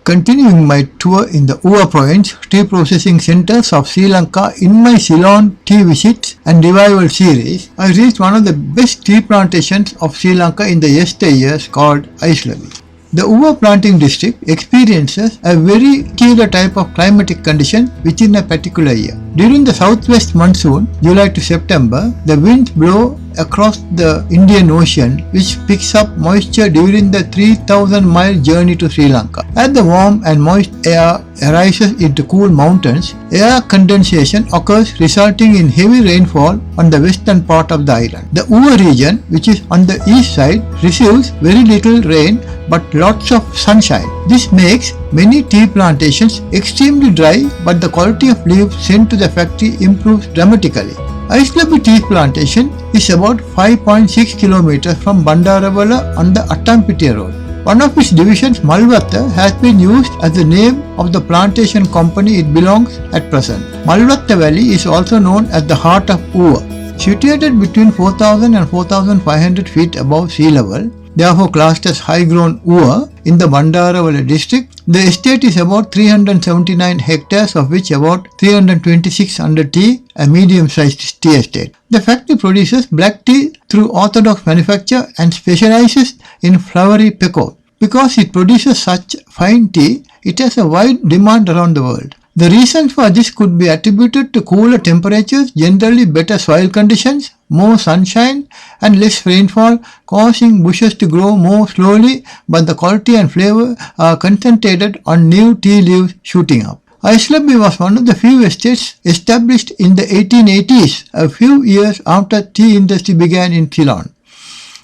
Continuing my tour in the Nuwara province tea processing centers of Sri Lanka in my Ceylon tea visits and revival series, I reached one of the best tea plantations of Sri Lanka in the yesteryears called Aislaby. The Nuwara planting district experiences a very peculiar type of climatic condition within a particular year. During the southwest monsoon, July to September, the winds blow across the Indian Ocean, which picks up moisture during the 3,000-mile journey to Sri Lanka. As the warm and moist air arises into cool mountains, air condensation occurs, resulting in heavy rainfall on the western part of the island. The Nuwara region, which is on the east side, receives very little rain but lots of sunshine. This makes many tea plantations extremely dry, but the quality of leaves sent to the factory improves dramatically. Aislaby tea plantation is about 5.6 km from Bandarawala on the Attampitiya road. One of its divisions, Malvatta, has been used as the name of the plantation company it belongs at present. Malvatta Valley is also known as the heart of Nuwara. Situated between 4,000 and 4,500 feet above sea level, therefore classed as high-grown Nuwara in the Bandarawala district, the estate is about 379 hectares, of which about 326 under tea, a medium-sized tea estate. The factory produces black tea through orthodox manufacture and specializes in flowery pekoe. Because it produces such fine tea, it has a wide demand around the world. The reason for this could be attributed to cooler temperatures, generally better soil conditions, more sunshine and less rainfall, causing bushes to grow more slowly, but the quality and flavor are concentrated on new tea leaves shooting up. Aislaby was one of the few estates established in the 1880s, a few years after tea industry began in Ceylon.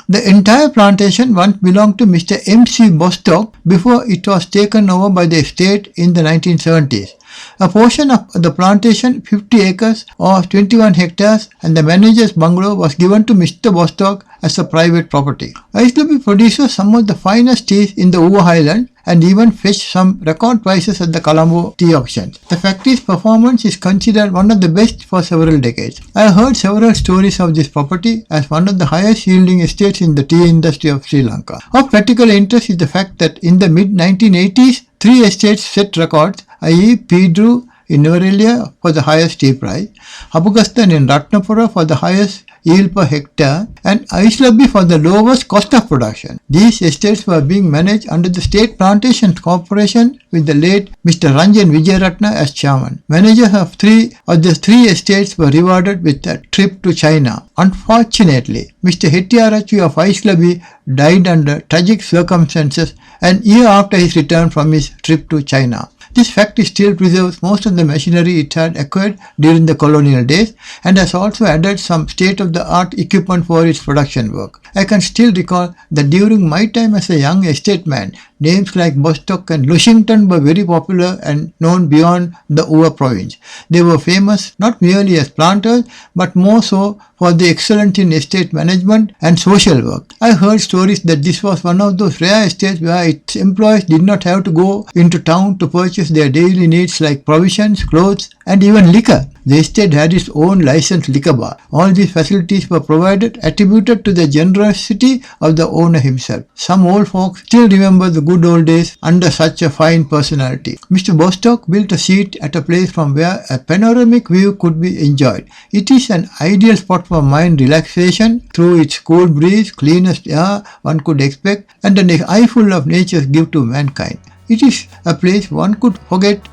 The entire plantation once belonged to Mr. M.C. Bostock before it was taken over by the estate in the 1970s. A portion of the plantation, 50 acres or 21 hectares, and the manager's bungalow was given to Mr. Bostock as a private property. Aislaby produces some of the finest teas in the Nuwara Highlands and even fetched some record prices at the Colombo Tea Auctions. The factory's performance is considered one of the best for several decades. I have heard several stories of this property as one of the highest yielding estates in the tea industry of Sri Lanka. Of particular interest is the fact that in the mid-1980s, 3 estates set records, i.e. Pedro in Nuwara Eliya for the highest tea price, Hapugastenne in Ratnapura for the highest yield per hectare, and Aislaby for the lowest cost of production. These estates were being managed under the State Plantations Corporation with the late Mr. Ranjan Wijeratne as chairman. Managers of 3 of the 3 estates were rewarded with a trip to China. Unfortunately, Mr. Hettiarachci of Aislaby died under tragic circumstances an year after his return from his trip to China. This factory still preserves most of the machinery it had acquired during the colonial days and has also added some state-of-the-art equipment for its production work. I can still recall that during my time as a young estate man, names like Bostock and Lushington were very popular and known beyond the Nuwara province. They were famous not merely as planters but more so for the excellence in estate management and social work. I heard stories that this was one of those rare estates where its employees did not have to go into town to purchase their daily needs like provisions, clothes and even liquor. The estate had its own licensed liquor bar. All these facilities were provided, attributed to the generosity of the owner himself. Some old folks still remember the good old days under such a fine personality. Mr. Bostock built a seat at a place from where a panoramic view could be enjoyed. It is an ideal spot for mind relaxation through its cool breeze, cleanest air one could expect, and an eyeful of nature's gift to mankind. It is a place one could forget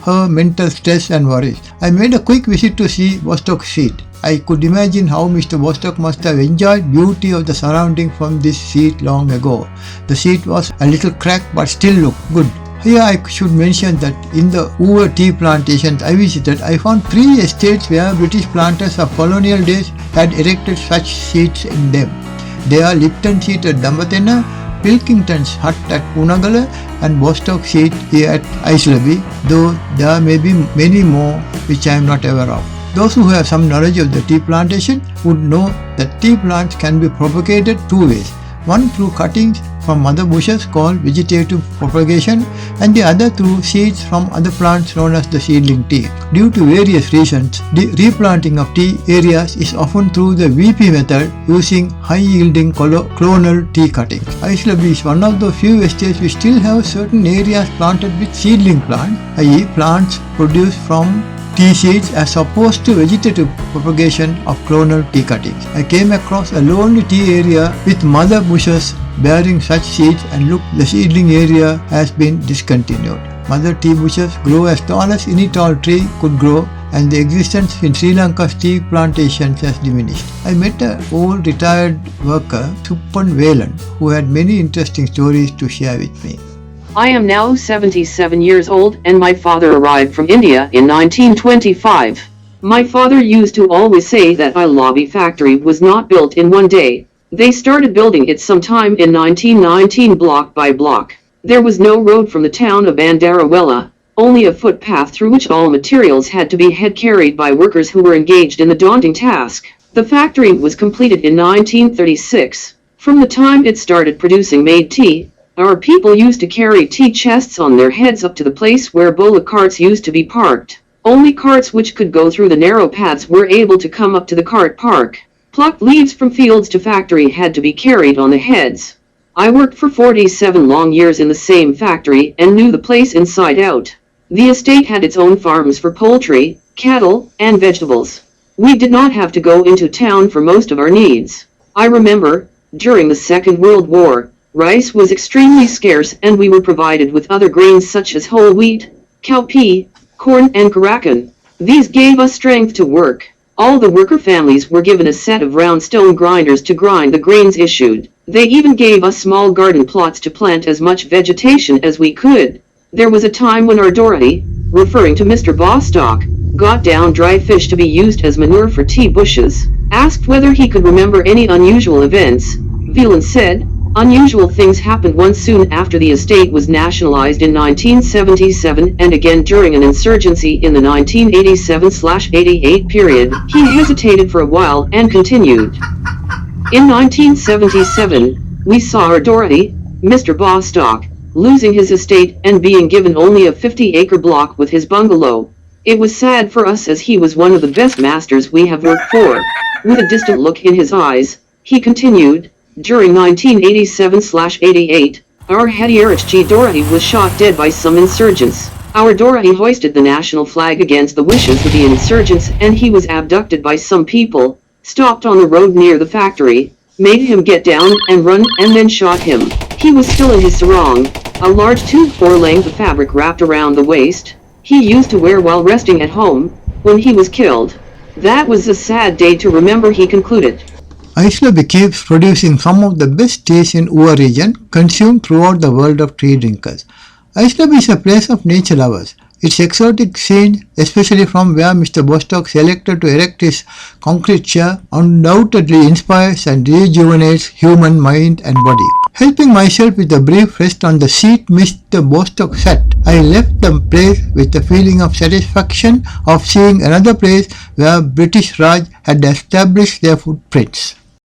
her mental stress and worries. I made a quick visit to see Bostock's seat. I could imagine how Mr. Bostock must have enjoyed beauty of the surrounding from this seat long ago. The seat was a little cracked but still looked good. Here I should mention that in the Nuwara tea plantations I visited, I found 3 estates where British planters of colonial days had erected such seats in them. They are Lipton seat at Dambatena, Pilkington's hut at Punagala and Bostock seat here at Aislaby, though there may be many more which I am not aware of. Those who have some knowledge of the tea plantation would know that tea plants can be propagated 2 ways. One through cuttings from mother bushes called vegetative propagation and the other through seeds from other plants known as the seedling tea. Due to various reasons, the replanting of tea areas is often through the VP method using high-yielding clonal tea cuttings. Aislaby is one of the few estates which still have certain areas planted with seedling plants, i.e. plants produced from tea seeds as opposed to vegetative propagation of clonal tea cuttings. I came across a lonely tea area with mother bushes bearing such seeds and look, the seedling area has been discontinued. Mother tea bushes grow as tall as any tall tree could grow and the existence in Sri Lanka's tea plantations has diminished. I met an old retired worker, Suppan Velan, who had many interesting stories to share with me. I am now 77 years old and my father arrived from India in 1925. My father used to always say that Aislaby factory was not built in one day. They started building it sometime in 1919 block by block. There was no road from the town of Nuwara Eliya, only a footpath through which all materials had to be carried by workers who were engaged in the daunting task. The factory was completed in 1936. From the time it started producing made tea, our people used to carry tea chests on their heads up to the place where bola carts used to be parked. Only carts which could go through the narrow paths were able to come up to the cart park. Plucked leaves from fields to factory had to be carried on the heads. I worked for 47 long years in the same factory and knew the place inside out. The estate had its own farms for poultry, cattle, and vegetables. We did not have to go into town for most of our needs. I remember, during the Second World War, rice was extremely scarce and we were provided with other grains such as whole wheat, cowpea, corn and karakan. These gave us strength to work. All the worker families were given a set of round stone grinders to grind the grains issued. They even gave us small garden plots to plant as much vegetation as we could. There was a time when our Dorothy, referring to Mr. Bostock, got down dry fish to be used as manure for tea bushes. Asked whether he could remember any unusual events, Velan said, unusual things happened once soon after the estate was nationalized in 1977 and again during an insurgency in the 1987-88 period. He hesitated for a while and continued. In 1977, we saw our Dorothy, Mr. Bostock, losing his estate and being given only a 50-acre block with his bungalow. It was sad for us as he was one of the best masters we have worked for. With a distant look in his eyes, he continued, during 1987-88, our Hettiarachci Dorothy was shot dead by some insurgents. Our Dorothy hoisted the national flag against the wishes of the insurgents and he was abducted by some people, stopped on the road near the factory, made him get down and run and then shot him. He was still in his sarong, a large 2/4 length of fabric wrapped around the waist, he used to wear while resting at home, when he was killed. That was a sad day to remember, he concluded. Aislaby keeps producing some of the best teas in Nuwara region, consumed throughout the world of tea drinkers. Aislaby is a place of nature lovers. Its exotic scene, especially from where Mr. Bostock selected to erect his concrete chair, undoubtedly inspires and rejuvenates human mind and body. Helping myself with a brief rest on the seat Mr. Bostock sat, I left the place with a feeling of satisfaction of seeing another place where British Raj had established their footprints.